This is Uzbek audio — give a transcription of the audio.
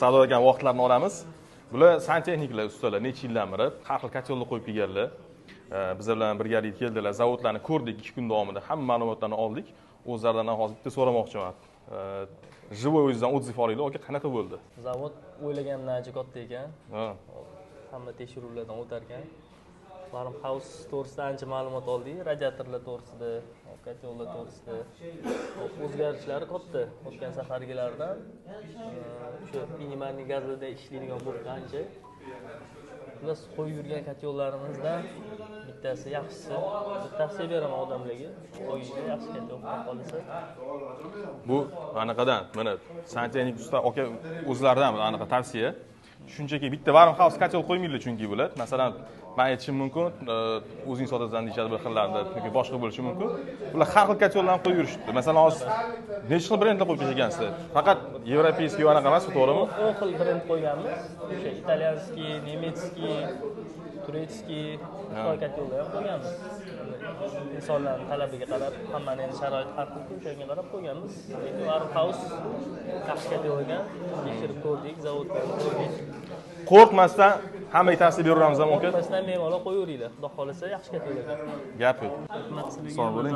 savdo qilgan vaqtlarni olamiz. Bular santexniklar ustalar, necha yildan beri har xil kotelni qo'yib kelganlar. Bizlar bilan birgalikda keldilar, zavodlarni ko'rdik 2 kun davomida, hamma ma'lumotlarni oldik. O'zlaridan hozir bitta so'ramoqchiman. Живой o'zingizdan отзыв olaylik, aka, qanaqa bo'ldi? Zavod o'ylagandan ancha katta ekan. Hamma tekshiruvlardan o'tar ekan. Farmhouse to'g'risida ancha ma'lumot oldik, radiatorlar to'g'risida, kotellar to'g'risida. O'zgarishlari katta. O'tgan safargilardan o'sha minimalniy gazlarda ishlaydigan bo'lib ancha. Biz qo'yib yurgan kotellarimizdan bittasi yaxshisi. Tavsiya beraman odamlarga. Qo'yishga yaxshi kotel qolsa. Bu anaqadan, mana santexnik usta aka o'zlaridan anaqa tavsiya. Shunchaki bitta farmhouse kotel qo'ymaydi chunki bular. Masalan, men aytishim mumkin, o'zing sotasan deyishadi bir xillarda, chunki boshqa bo'lishi mumkin. Bular har xil kotellarni qo'yib yurishdi. Masalan, hozir necha xil brendlar qo'yib ekansiz? Faqat yevropeyskiy anaqa emas, to'g'rimi? 10 xil brend qo'yganmiz. O'sha italyanskiy, nemetskiy, tureyskiy, xitoy kotellar ham qo'yganmiz. Insonlarning talabiga qarab, hammaning sharoiti har xil, o'shanga qarab qo'yganmiz. Lekin farmhouse yaxshi kotel ekan, tekshirib ko'rdik, zavoddan ko'rdik. Qo'rqmasdan hammaga tavsiya beraveramiz ham, aka. Qo'rqmasdan bemalol qo'yaveringlar. Xudo xolisa yaxshi kotel ekan. Gap yo'q. Rahmat sizlarga. Sog' bo'ling.